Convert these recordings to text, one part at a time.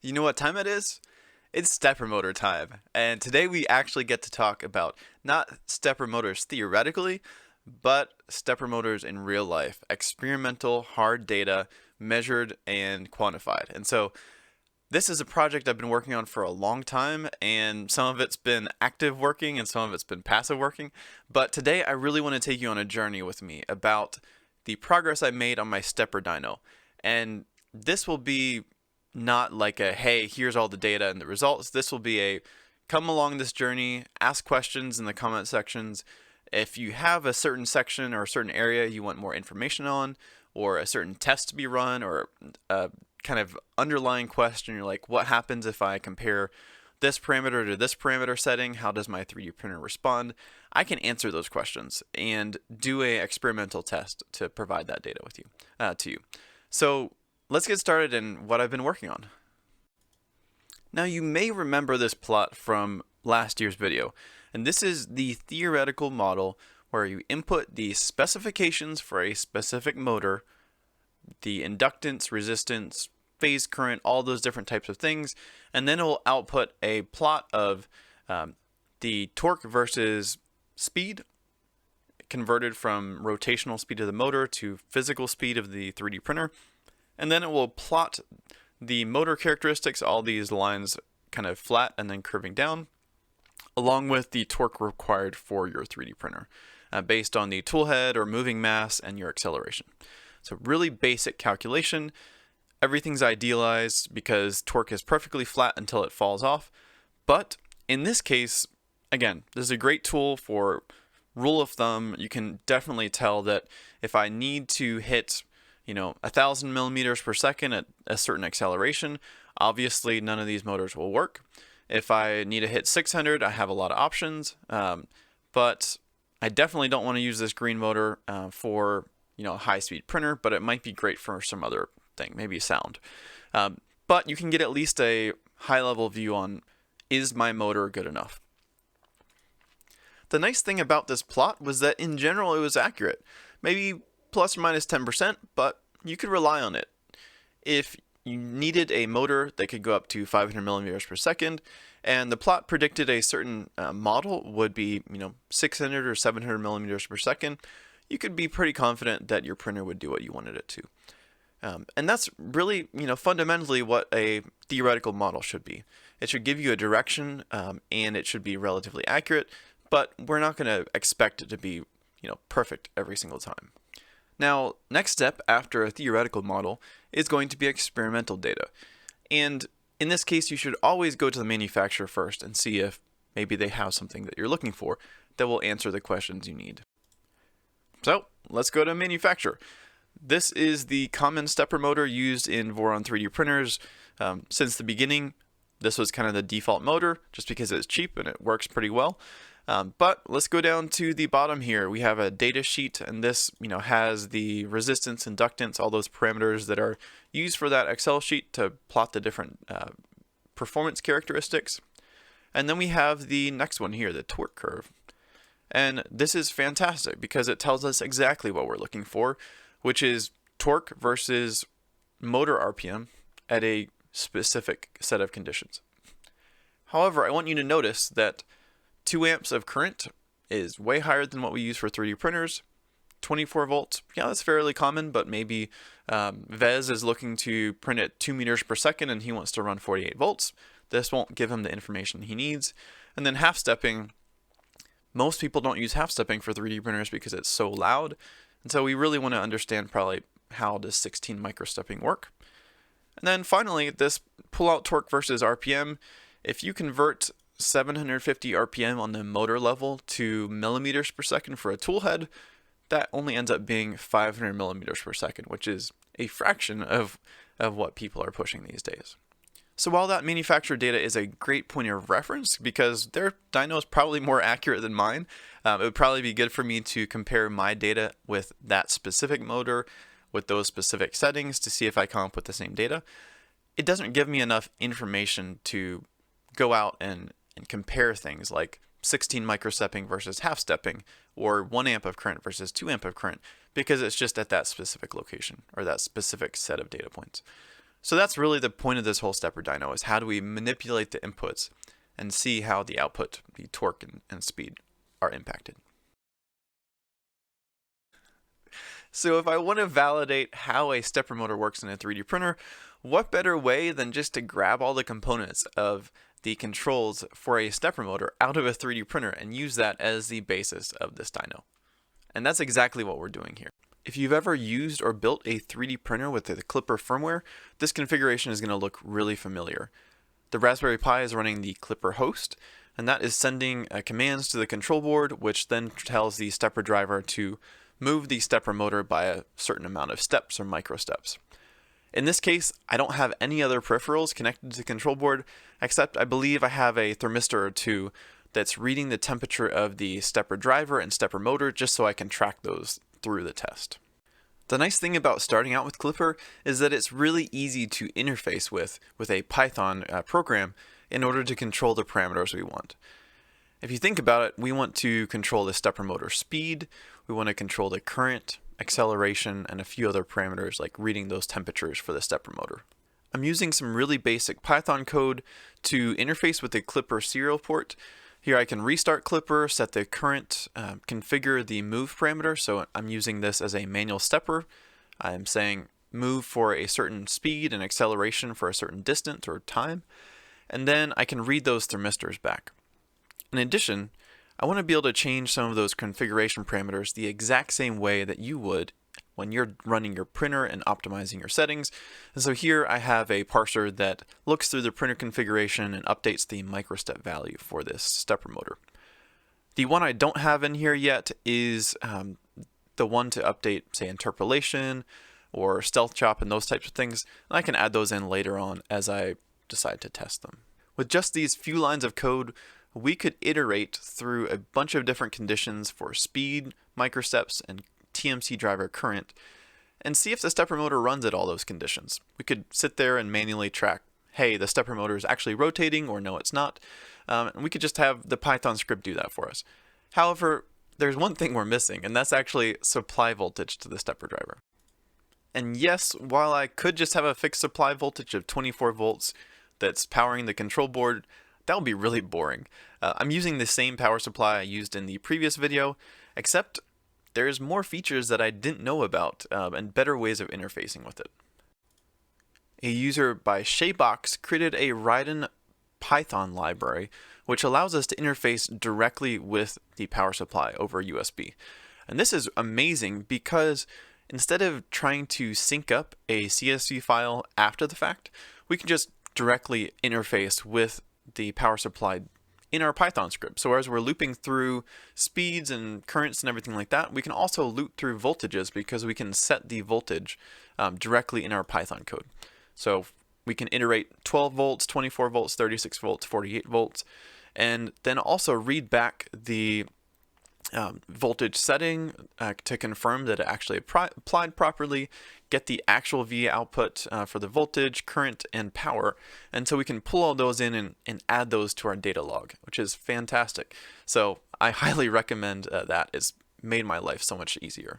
You know what time it is? It's stepper motor time. And today we actually get to talk about not stepper motors theoretically, but stepper motors in real life, experimental, hard data, measured and quantified. And so this is a project I've been working on for a long time, and some of it's been active working and some of it's been passive working. But today I really want to take you on a journey with me about the progress I made on my Stepper Dino. And this will be not like a, hey, here's all the data and the results. This will be a, come along this journey, ask questions in the comment sections. If you have a certain section or a certain area you want more information on, or a certain test to be run, or a kind of underlying question, you're like, what happens if I compare this parameter to this parameter setting? How does my 3D printer respond? I can answer those questions and do a experimental test to provide that data with you, to you. So let's get started in what I've been working on. Now you may remember this plot from last year's video, and this is the theoretical model where you input the specifications for a specific motor, the inductance, resistance, phase current, all those different types of things, and then it will output a plot of the torque versus speed converted from rotational speed of the motor to physical speed of the 3D printer. And then it will plot the motor characteristics, all these lines kind of flat and then curving down, along with the torque required for your 3D printer, based on the tool head or moving mass and your acceleration. So really basic calculation. Everything's idealized because torque is perfectly flat until it falls off. But in this case, again, this is a great tool for rule of thumb. You can definitely tell that if I need to hit 1,000 millimeters per second at a certain acceleration, obviously none of these motors will work. If I need to hit 600, I have a lot of options, but I definitely don't want to use this green motor for a high-speed printer, but it might be great for some other thing, maybe sound. But you can get at least a high-level view on, is my motor good enough? The nice thing about this plot was that in general it was accurate. Maybe plus or minus 10%, but you could rely on it. If you needed a motor that could go up to 500 millimeters per second, and the plot predicted a certain model would be 600 or 700 millimeters per second, you could be pretty confident that your printer would do what you wanted it to. And that's really, fundamentally what a theoretical model should be. It should give you a direction, and it should be relatively accurate, but we're not going to expect it to be, perfect every single time. Now, next step after a theoretical model is going to be experimental data. And in this case, you should always go to the manufacturer first and see if maybe they have something that you're looking for that will answer the questions you need. So let's go to manufacturer. This is the common stepper motor used in Voron 3D printers. Since the beginning, this was kind of the default motor just because it's cheap and it works pretty well. But let's go down to the bottom here. We have a data sheet, and this has the resistance, inductance, all those parameters that are used for that Excel sheet to plot the different performance characteristics. And then we have the next one here, the torque curve. And this is fantastic because it tells us exactly what we're looking for, which is torque versus motor RPM at a specific set of conditions. However, I want you to notice that 2 amps of current is way higher than what we use for 3D printers. 24 volts, yeah, that's fairly common, but maybe Vez is looking to print at 2 meters per second and he wants to run 48 volts. This won't give him the information he needs. And then half stepping, most people don't use half stepping for 3D printers because it's so loud. And so we really want to understand probably how does 16 microstepping work. And then finally, this pull-out torque versus RPM. If you convert 750 RPM on the motor level to millimeters per second for a tool head, that only ends up being 500 millimeters per second, which is a fraction of what people are pushing these days. So while that manufacturer data is a great point of reference because their dyno is probably more accurate than mine, it would probably be good for me to compare my data with that specific motor with those specific settings to see if I come up with the same data. It doesn't give me enough information to go out and compare things like 16 microstepping versus half stepping or 1 amp of current versus 2 amp of current because it's just at that specific location or that specific set of data points. So that's really the point of this whole stepper dyno, is how do we manipulate the inputs and see how the output, the torque and speed, are impacted. So if I want to validate how a stepper motor works in a 3D printer, what better way than just to grab all the components of the controls for a stepper motor out of a 3D printer and use that as the basis of this dyno. And that's exactly what we're doing here. If you've ever used or built a 3D printer with the Klipper firmware, this configuration is going to look really familiar. The Raspberry Pi is running the Klipper host, and that is sending commands to the control board, which then tells the stepper driver to move the stepper motor by a certain amount of steps or micro steps. In this case, I don't have any other peripherals connected to the control board, except I believe I have a thermistor or two that's reading the temperature of the stepper driver and stepper motor, just so I can track those through the test. The nice thing about starting out with Klipper is that it's really easy to interface with a Python program in order to control the parameters we want. If you think about it, we want to control the stepper motor speed, we want to control the current, acceleration, and a few other parameters like reading those temperatures for the stepper motor. I'm using some really basic Python code to interface with the Klipper serial port. Here I can restart Klipper, set the current, configure the move parameter. So I'm using this as a manual stepper. I'm saying move for a certain speed and acceleration for a certain distance or time. And then I can read those thermistors back. In addition, I want to be able to change some of those configuration parameters the exact same way that you would when you're running your printer and optimizing your settings. And so here I have a parser that looks through the printer configuration and updates the microstep value for this stepper motor. The one I don't have in here yet is the one to update, say, interpolation or stealth chop and those types of things. And I can add those in later on as I decide to test them. With just these few lines of code, we could iterate through a bunch of different conditions for speed, microsteps, and TMC driver current, and see if the stepper motor runs at all those conditions. We could sit there and manually track, hey, the stepper motor is actually rotating, or no, it's not. And we could just have the Python script do that for us. However, there's one thing we're missing, and that's actually supply voltage to the stepper driver. And yes, while I could just have a fixed supply voltage of 24 volts that's powering the control board, that would be really boring. I'm using the same power supply I used in the previous video, except there's more features that I didn't know about and better ways of interfacing with it. A user by Shaybox created a Raiden Python library, which allows us to interface directly with the power supply over USB. And this is amazing because instead of trying to sync up a CSV file after the fact, we can just directly interface with the power supply in our Python script. So as we're looping through speeds and currents and everything like that, we can also loop through voltages because we can set the voltage directly in our Python code. So we can iterate 12 volts, 24 volts, 36 volts, 48 volts, and then also read back the voltage setting to confirm that it actually applied properly, get the actual V output for the voltage, current, and power. And so we can pull all those in and add those to our data log, which is fantastic. So I highly recommend that. It's made my life so much easier.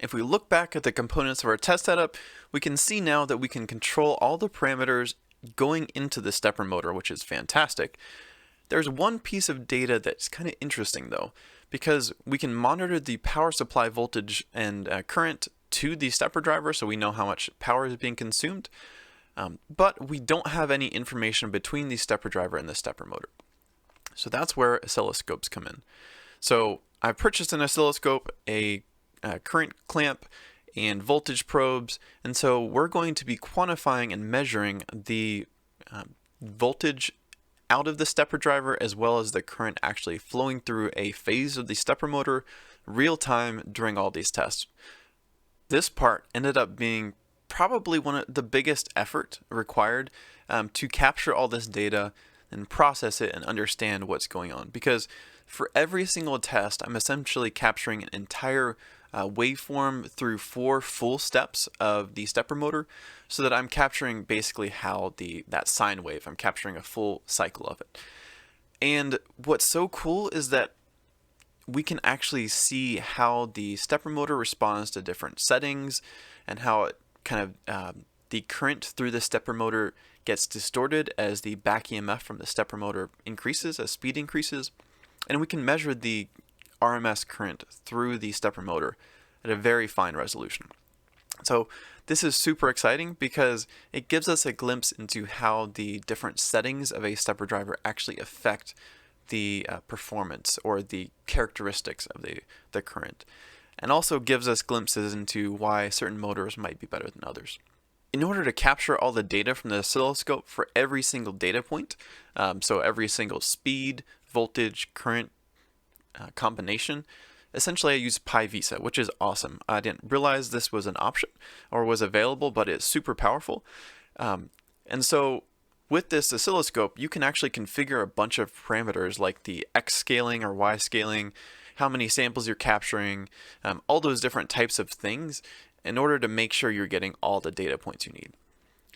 If we look back at the components of our test setup, we can see now that we can control all the parameters going into the stepper motor, which is fantastic. There's one piece of data that's kind of interesting though, because we can monitor the power supply voltage and current to the stepper driver so we know how much power is being consumed, but we don't have any information between the stepper driver and the stepper motor. So that's where oscilloscopes come in. So I purchased an oscilloscope, a current clamp, and voltage probes, and so we're going to be quantifying and measuring the voltage out of the stepper driver as well as the current actually flowing through a phase of the stepper motor real time during all these tests. This part ended up being probably one of the biggest effort required to capture all this data and process it and understand what's going on, because for every single test I'm essentially capturing an entire waveform through 4 full steps of the stepper motor, so that I'm capturing basically how that sine wave, I'm capturing a full cycle of it. And what's so cool is that we can actually see how the stepper motor responds to different settings and how it kind of the current through the stepper motor gets distorted as the back EMF from the stepper motor increases, as speed increases. And we can measure the RMS current through the stepper motor at a very fine resolution. So this is super exciting because it gives us a glimpse into how the different settings of a stepper driver actually affect the performance or the characteristics of the current, and also gives us glimpses into why certain motors might be better than others. In order to capture all the data from the oscilloscope for every single data point, so every single speed, voltage, current combination, essentially I use PyVisa, which is awesome. I didn't realize this was an option or was available, but it's super powerful. And so with this oscilloscope, you can actually configure a bunch of parameters like the X scaling or Y scaling, how many samples you're capturing, all those different types of things in order to make sure you're getting all the data points you need.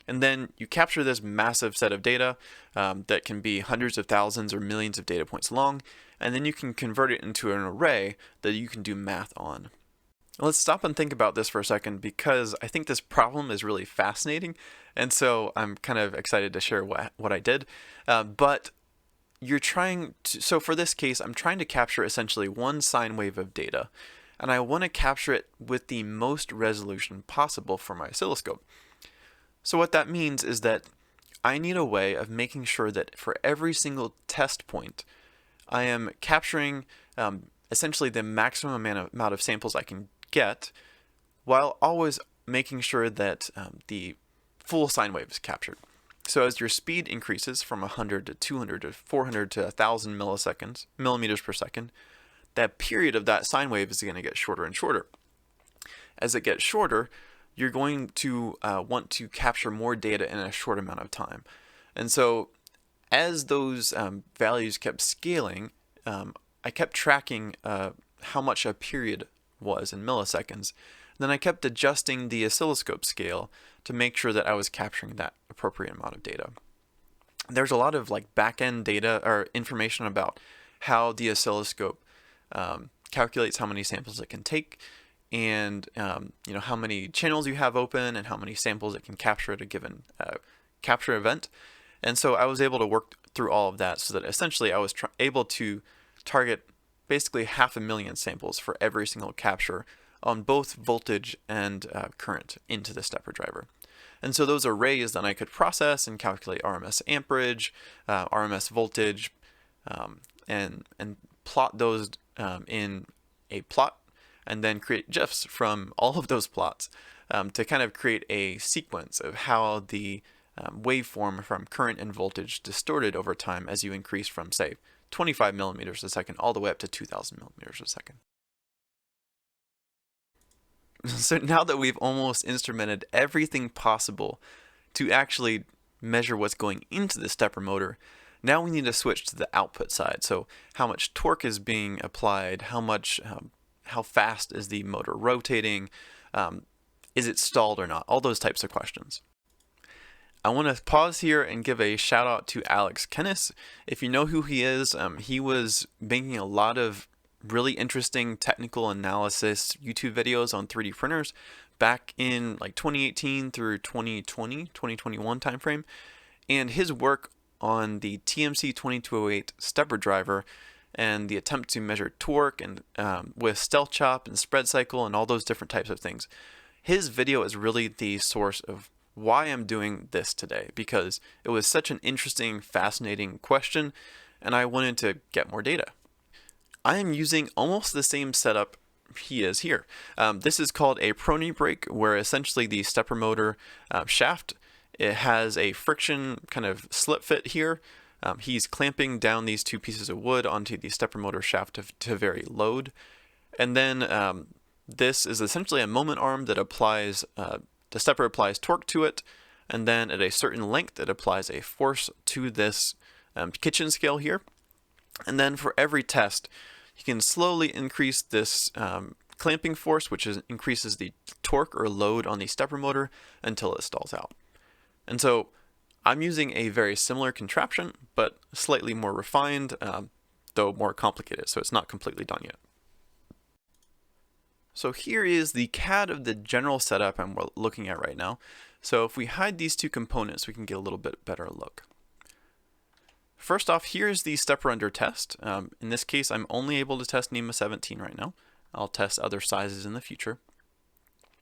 And then you capture this massive set of data that can be hundreds of thousands or millions of data points long, and then you can convert it into an array that you can do math on. Let's stop and think about this for a second, because I think this problem is really fascinating, and so I'm kind of excited to share what I did. But you're trying to, so for this case, I'm trying to capture essentially one sine wave of data, and I want to capture it with the most resolution possible for my oscilloscope. So what that means is that I need a way of making sure that for every single test point, I am capturing essentially the maximum amount of samples I can get, while always making sure that the full sine wave is captured. So as your speed increases from 100 to 200 to 400 to 1,000 millimeters per second, that period of that sine wave is going to get shorter and shorter. As it gets shorter, you're going to want to capture more data in a short amount of time. And so as those values kept scaling, I kept tracking how much a period was in milliseconds. Then I kept adjusting the oscilloscope scale to make sure that I was capturing that appropriate amount of data. There's a lot of like back-end data or information about how the oscilloscope calculates how many samples it can take, and how many channels you have open and how many samples it can capture at a given capture event. And so I was able to work through all of that so that essentially I was able to target basically 500,000 samples for every single capture on both voltage and current into the stepper driver. And so those arrays then I could process and calculate RMS amperage, RMS voltage, and plot those in a plot, and then create GIFs from all of those plots to kind of create a sequence of how the waveform from current and voltage distorted over time as you increase from, say, 25 millimeters a second all the way up to 2,000 millimeters a second. So now that we've almost instrumented everything possible to actually measure what's going into the stepper motor, now we need to switch to the output side. So how much torque is being applied, how fast is the motor rotating, is it stalled or not, all those types of questions. I want to pause here and give a shout out to Alex Kennis. If you know who he is, he was making a lot of really interesting technical analysis YouTube videos on 3D printers back in like 2018 through 2021 timeframe. And his work on the TMC 2208 stepper driver and the attempt to measure torque and with stealth chop and spread cycle and all those different types of things. His video is really the source of why I'm doing this today, because it was such an interesting, fascinating question, and I wanted to get more data. I am using almost the same setup he is here. This is called a prony brake, where essentially the stepper motor shaft, it has a friction kind of slip fit here. He's clamping down these two pieces of wood onto the stepper motor shaft to vary load. And then this is essentially a moment arm that applies, the stepper applies torque to it, and then at a certain length it applies a force to this kitchen scale here. And then for every test, you can slowly increase this clamping force, which increases the torque or load on the stepper motor until it stalls out. And so I'm using a very similar contraption, but slightly more refined, though more complicated, so it's not completely done yet. So here is the CAD of the general setup I'm looking at right now. So if we hide these two components, we can get a little bit better look. First off, here's the stepper under test. In this case, I'm only able to test NEMA 17 right now. I'll test other sizes in the future.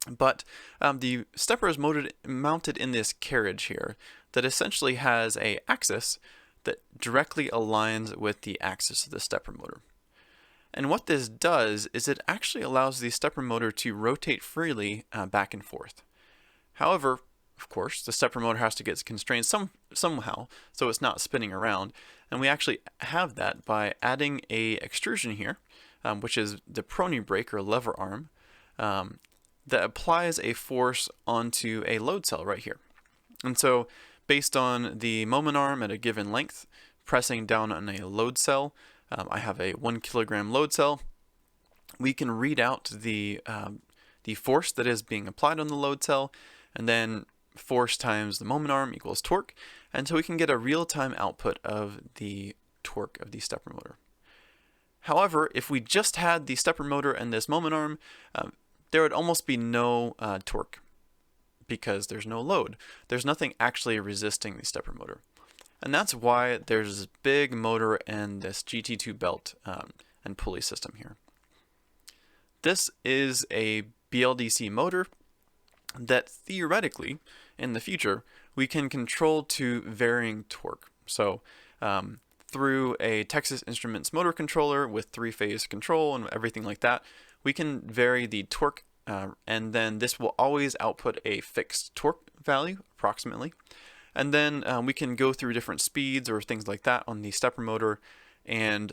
But the stepper is mounted in this carriage here that essentially has an axis that directly aligns with the axis of the stepper motor. And what this does is it actually allows the stepper motor to rotate freely back and forth. However, of course, the stepper motor has to get constrained somehow, so it's not spinning around. And we actually have that by adding a extrusion here, which is the prony brake or lever arm, that applies a force onto a load cell right here. And so based on the moment arm at a given length, pressing down on a load cell, I have a 1 kilogram load cell, we can read out the force that is being applied on the load cell, and then force times the moment arm equals torque, and so we can get a real-time output of the torque of the stepper motor. However, if we just had the stepper motor and this moment arm, there would almost be no torque because there's no load. There's nothing actually resisting the stepper motor. And that's why there's this big motor and this GT2 belt and pulley system here. This is a BLDC motor that theoretically, in the future, we can control to varying torque. So through a Texas Instruments motor controller with 3-phase control and everything like that, we can vary the torque, and then this will always output a fixed torque value, approximately. And then we can go through different speeds or things like that on the stepper motor, and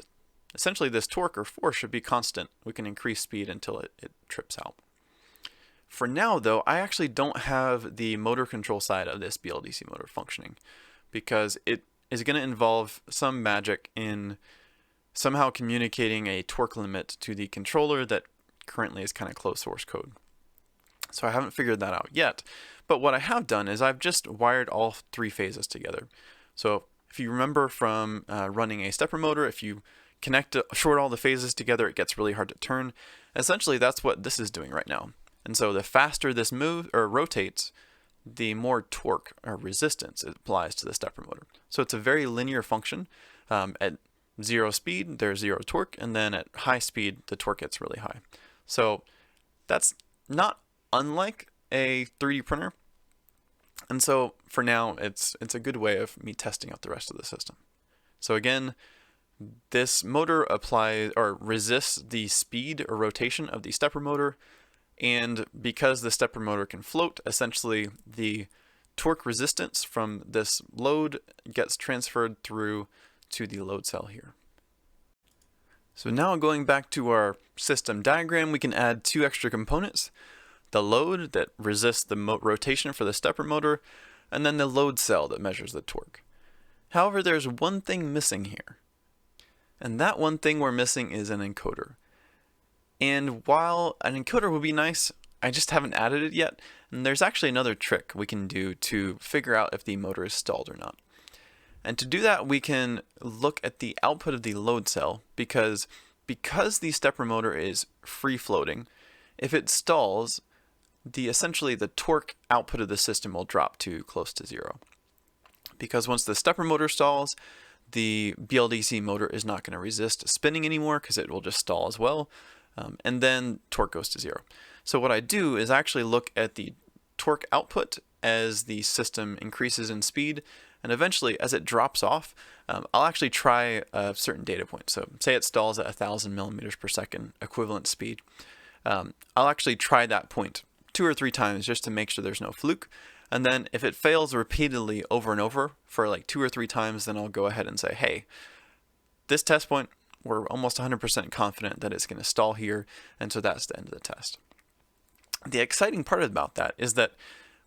essentially this torque or force should be constant. We can increase speed until it trips out. For now, though, I actually don't have the motor control side of this BLDC motor functioning because it is going to involve some magic in somehow communicating a torque limit to the controller that currently is kind of closed source code. So I haven't figured that out yet, but what I have done is I've just wired all 3 phases together. So if you remember from running a stepper motor, if you short all the phases together, it gets really hard to turn. Essentially, that's what this is doing right now. And so the faster this moves or rotates, the more torque or resistance it applies to the stepper motor. So it's a very linear function. At 0 speed, there's 0 torque, and then at high speed, the torque gets really high. So that's not unlike a 3D printer. And so for now, it's a good way of me testing out the rest of the system. So again, this motor applies or resists the speed or rotation of the stepper motor. And because the stepper motor can float, essentially the torque resistance from this load gets transferred through to the load cell here. So now going back to our system diagram, we can add 2 extra components. The load that resists the rotation for the stepper motor, and then the load cell that measures the torque. However, there's one thing missing here. And that one thing we're missing is an encoder. And while an encoder would be nice, I just haven't added it yet. And there's actually another trick we can do to figure out if the motor is stalled or not. And to do that, we can look at the output of the load cell because the stepper motor is free floating. If it stalls, essentially the torque output of the system will drop to close to 0. Because once the stepper motor stalls, the BLDC motor is not going to resist spinning anymore because it will just stall as well. And then torque goes to 0. So what I do is actually look at the torque output as the system increases in speed, and eventually as it drops off, I'll actually try a certain data point. So say it stalls at 1,000 millimeters per second equivalent speed. I'll actually try that point 2 or 3 times just to make sure there's no fluke. And then if it fails repeatedly over and over for like 2 or 3 times, then I'll go ahead and say, hey, this test point, we're almost 100% confident that it's going to stall here, and so that's the end of the test. The exciting part about that is that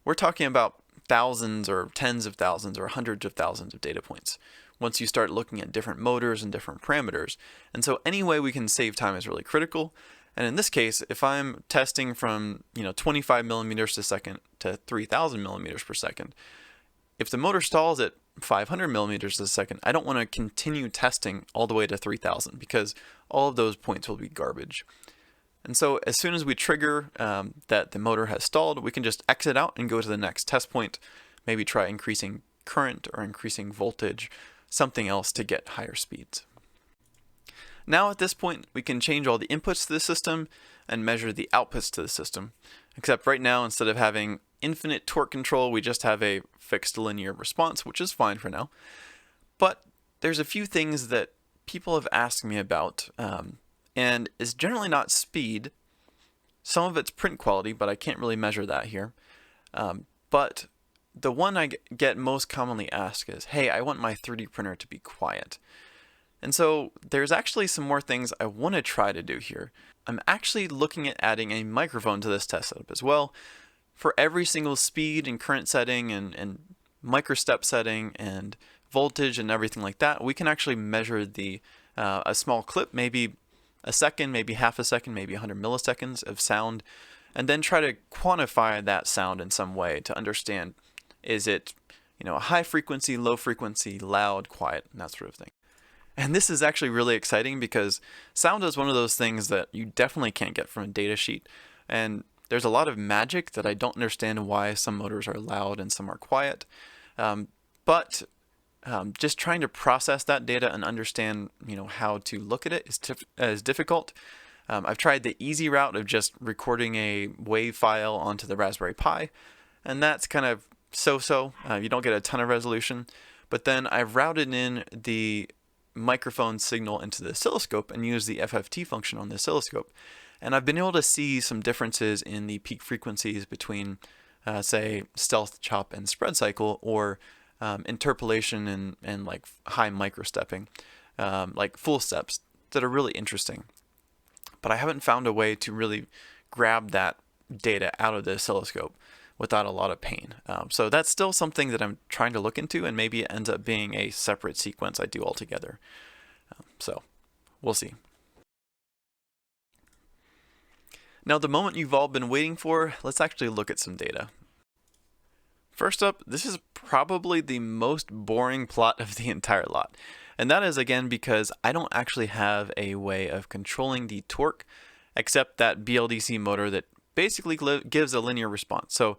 we're talking about thousands or tens of thousands or hundreds of thousands of data points once you start looking at different motors and different parameters. And so any way we can save time is really critical. And in this case, if I'm testing from 25 millimeters per second to 3,000 millimeters per second, if the motor stalls at 500 millimeters a second, I don't want to continue testing all the way to 3,000 because all of those points will be garbage. And so as soon as we trigger that the motor has stalled, we can just exit out and go to the next test point, maybe try increasing current or increasing voltage, something else to get higher speeds. Now at this point, we can change all the inputs to the system and measure the outputs to the system. Except right now, instead of having infinite torque control, we just have a fixed linear response, which is fine for now. But there's a few things that people have asked me about, and is generally not speed. Some of it's print quality, but I can't really measure that here. But the one I get most commonly asked is, hey, I want my 3D printer to be quiet. And so there's actually some more things I want to try to do here. I'm actually looking at adding a microphone to this test setup as well. For every single speed and current setting and microstep setting and voltage and everything like that, we can actually measure the a small clip, maybe a second, maybe half a second, maybe 100 milliseconds of sound, and then try to quantify that sound in some way to understand, is it, a high frequency, low frequency, loud, quiet, and that sort of thing. And this is actually really exciting because sound is one of those things that you definitely can't get from a data sheet. And there's a lot of magic that I don't understand why some motors are loud and some are quiet. But just trying to process that data and understand, how to look at it is difficult. I've tried the easy route of just recording a WAV file onto the Raspberry Pi, and that's kind of so-so. You don't get a ton of resolution. But then I've routed in the microphone signal into the oscilloscope and use the FFT function on the oscilloscope. And I've been able to see some differences in the peak frequencies between, say, stealth chop and spread cycle, or interpolation and like high microstepping, like full steps that are really interesting. But I haven't found a way to really grab that data out of the oscilloscope without a lot of pain. So that's still something that I'm trying to look into, and maybe it ends up being a separate sequence I do altogether. So we'll see. Now, the moment you've all been waiting for, let's actually look at some data. First up, this is probably the most boring plot of the entire lot. And that is, again, because I don't actually have a way of controlling the torque except that BLDC motor that basically gives a linear response. So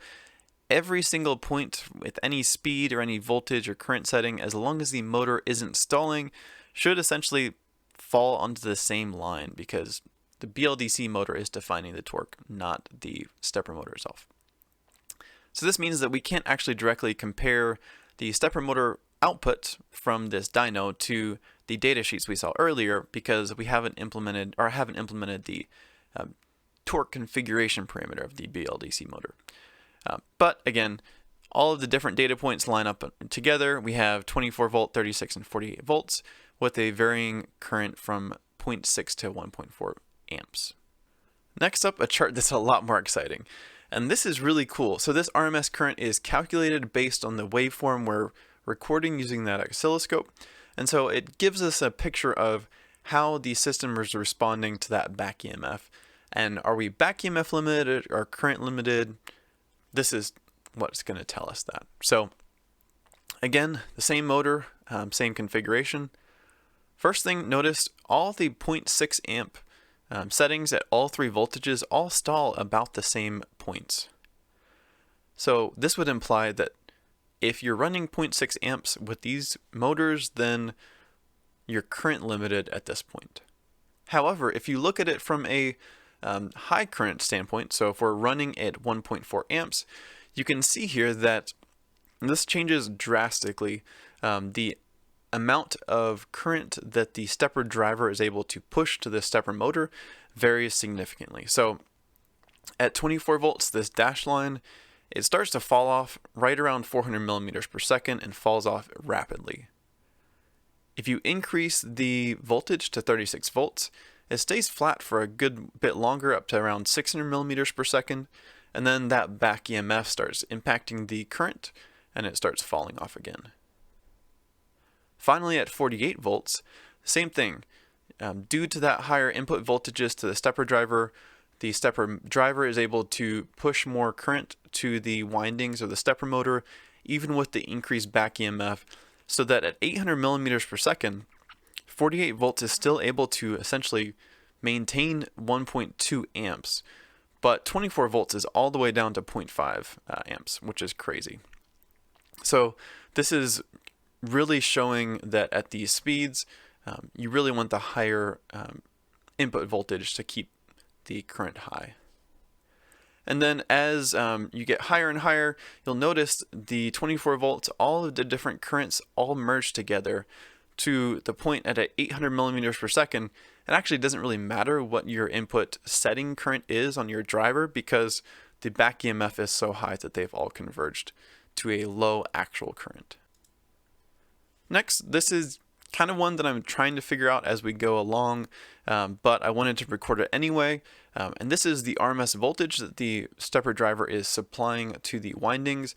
every single point with any speed or any voltage or current setting, as long as the motor isn't stalling, should essentially fall onto the same line, because the BLDC motor is defining the torque, not the stepper motor itself. So this means that we can't actually directly compare the stepper motor output from this dyno to the data sheets we saw earlier, because we haven't implemented the torque configuration parameter of the BLDC motor. But again, all of the different data points line up together. We have 24 volt, 36, and 48 volts with a varying current from 0.6 to 1.4 amps. Next up, a chart that's a lot more exciting. And this is really cool. So this RMS current is calculated based on the waveform we're recording using that oscilloscope. And so it gives us a picture of how the system is responding to that back EMF. And are we back EMF limited or current limited? This is what's going to tell us that. So again, the same motor, same configuration. First thing, notice all the 0.6 amp settings at all three voltages all stall about the same points. So this would imply that if you're running 0.6 amps with these motors, then you're current limited at this point. However, if you look at it from a high current standpoint, so if we're running at 1.4 amps, you can see here that this changes drastically. The amount of current that the stepper driver is able to push to the stepper motor varies significantly. So at 24 volts, this dash line, it starts to fall off right around 400 millimeters per second and falls off rapidly. If you increase the voltage to 36 volts, it stays flat for a good bit longer, up to around 600 millimeters per second, and then that back EMF starts impacting the current and it starts falling off again. Finally, at 48 volts, same thing. Due to that higher input voltages to the stepper driver is able to push more current to the windings of the stepper motor, even with the increased back EMF, so that at 800 millimeters per second, 48 volts is still able to essentially maintain 1.2 amps, but 24 volts is all the way down to 0.5 amps, which is crazy. So this is really showing that at these speeds, you really want the higher input voltage to keep the current high. And then as you get higher and higher, you'll notice the 24 volts, all of the different currents all merge together to the point at 800 millimeters per second. It actually doesn't really matter what your input setting current is on your driver, because the back EMF is so high that they've all converged to a low actual current. Next, this is kind of one that I'm trying to figure out as we go along, but I wanted to record it anyway. And this is the RMS voltage that the stepper driver is supplying to the windings.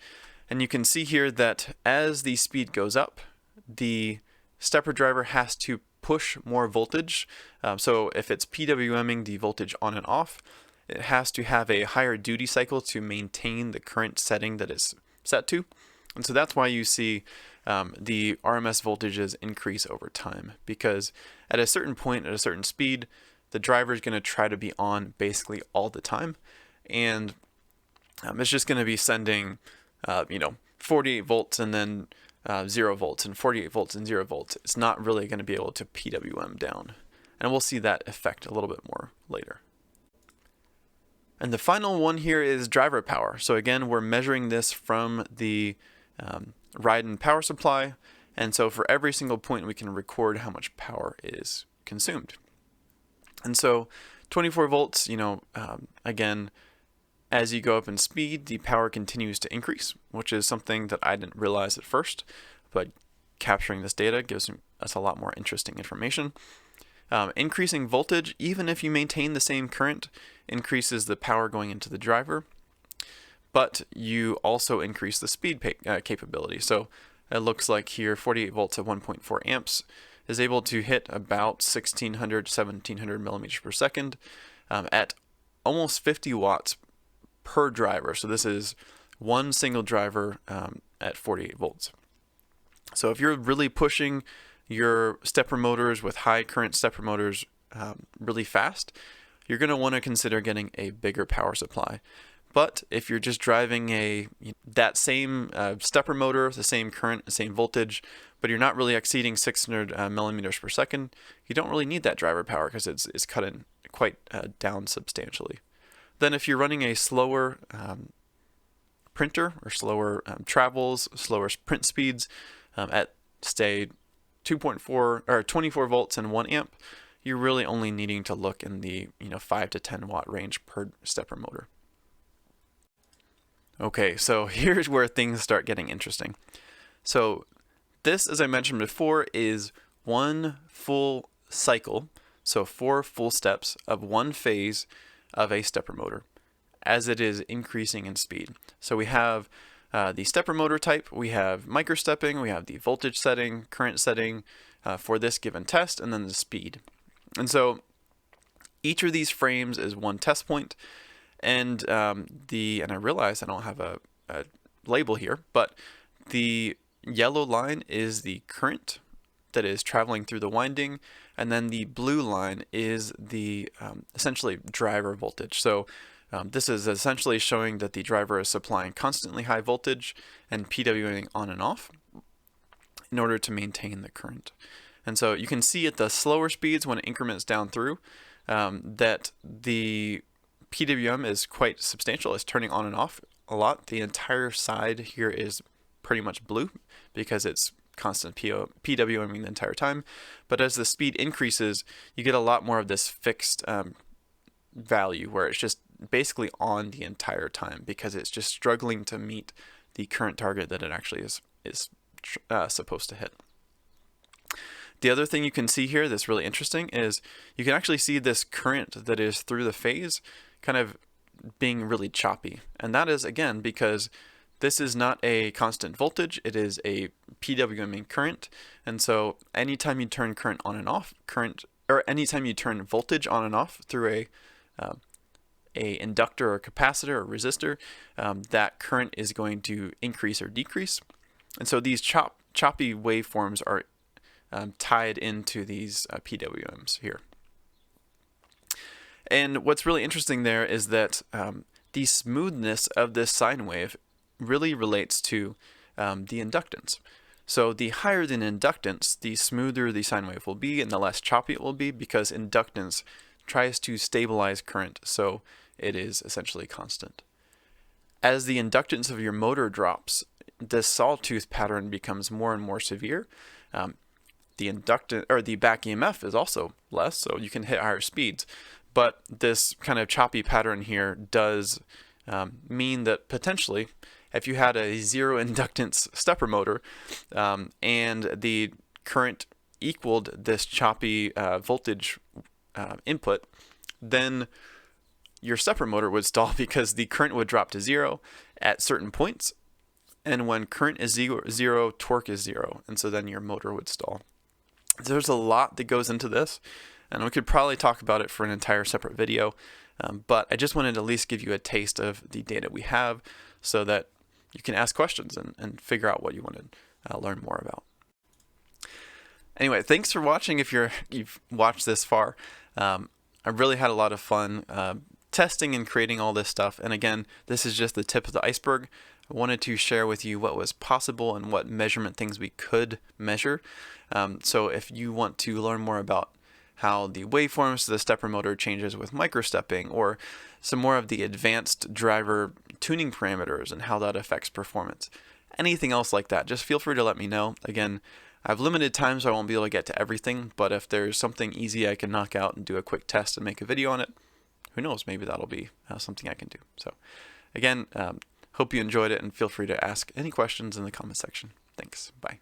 And you can see here that as the speed goes up, the stepper driver has to push more voltage. So if it's PWMing the voltage on and off, it has to have a higher duty cycle to maintain the current setting that it's set to. And so that's why you see the RMS voltages increase over time, because at a certain point, at a certain speed, the driver is going to try to be on basically all the time, and it's just going to be sending 48 volts and then 0 volts and 48 volts and 0 volts. It's not really going to be able to PWM down, and we'll see that effect a little bit more later. And the final one here is driver power. So again, we're measuring this from the ride and power supply, and so for every single point we can record how much power is consumed. And so 24 volts, again, as you go up in speed, the power continues to increase, which is something that I didn't realize at first, but capturing this data gives us a lot more interesting information. Increasing voltage, even if you maintain the same current, increases the power going into the driver, but you also increase the speed capability. So it looks like here 48 volts at 1.4 amps is able to hit about 1600, 1700 millimeters per second at almost 50 watts per driver. So this is one single driver at 48 volts. So if you're really pushing your stepper motors with high current stepper motors really fast, you're going to want to consider getting a bigger power supply. But if you're just driving that same stepper motor, the same current, the same voltage, but you're not really exceeding 600 millimeters per second, you don't really need that driver power because it's cut in quite down substantially. Then if you're running a slower printer or slower travels, slower print speeds at say 2.4 or 24 volts and 1 amp, you're really only needing to look in the 5 to 10 watt range per stepper motor. Okay, so here's where things start getting interesting. So this, as I mentioned before, is one full cycle, so 4 full steps of one phase of a stepper motor as it is increasing in speed. So we have the stepper motor type, we have microstepping, we have the voltage setting, current setting for this given test, and then the speed. And so each of these frames is one test point. And I realize I don't have a label here, but the yellow line is the current that is traveling through the winding, and then the blue line is the essentially driver voltage. So this is essentially showing that the driver is supplying constantly high voltage and PWMing on and off in order to maintain the current. And so you can see at the slower speeds when it increments down through that the PWM is quite substantial. It's turning on and off a lot. The entire side here is pretty much blue because it's constant PWMing the entire time. But as the speed increases, you get a lot more of this fixed value where it's just basically on the entire time because it's just struggling to meet the current target that it actually is supposed to hit. The other thing you can see here that's really interesting is you can actually see this current that is through the phase kind of being really choppy. And that is, again, because this is not a constant voltage, it is a PWMing current. And so anytime you turn current on and off, anytime you turn voltage on and off through a inductor or capacitor or resistor, that current is going to increase or decrease. And so these choppy waveforms are tied into these PWMs here. And what's really interesting there is that the smoothness of this sine wave really relates to the inductance. So the higher the inductance, the smoother the sine wave will be and the less choppy it will be, because inductance tries to stabilize current, so it is essentially constant. As the inductance of your motor drops, this sawtooth pattern becomes more and more severe. The inductance, or the back EMF, is also less, so you can hit higher speeds. But this kind of choppy pattern here does mean that potentially, if you had a zero inductance stepper motor and the current equaled this choppy voltage input, then your stepper motor would stall because the current would drop to zero at certain points. And when current is zero, torque is zero. And so then your motor would stall. There's a lot that goes into this, and we could probably talk about it for an entire separate video. But I just wanted to at least give you a taste of the data we have so that you can ask questions and figure out what you want to learn more about. Anyway, thanks for watching if you've watched this far. I really had a lot of fun testing and creating all this stuff. And again, this is just the tip of the iceberg. I wanted to share with you what was possible and what measurement things we could measure. So if you want to learn more about how the waveforms of the stepper motor changes with microstepping, or some more of the advanced driver tuning parameters and how that affects performance, anything else like that, just feel free to let me know. Again, I have limited time, so I won't be able to get to everything, but if there's something easy I can knock out and do a quick test and make a video on it, who knows, maybe that'll be something I can do. So again, hope you enjoyed it, and feel free to ask any questions in the comment section. Thanks. Bye.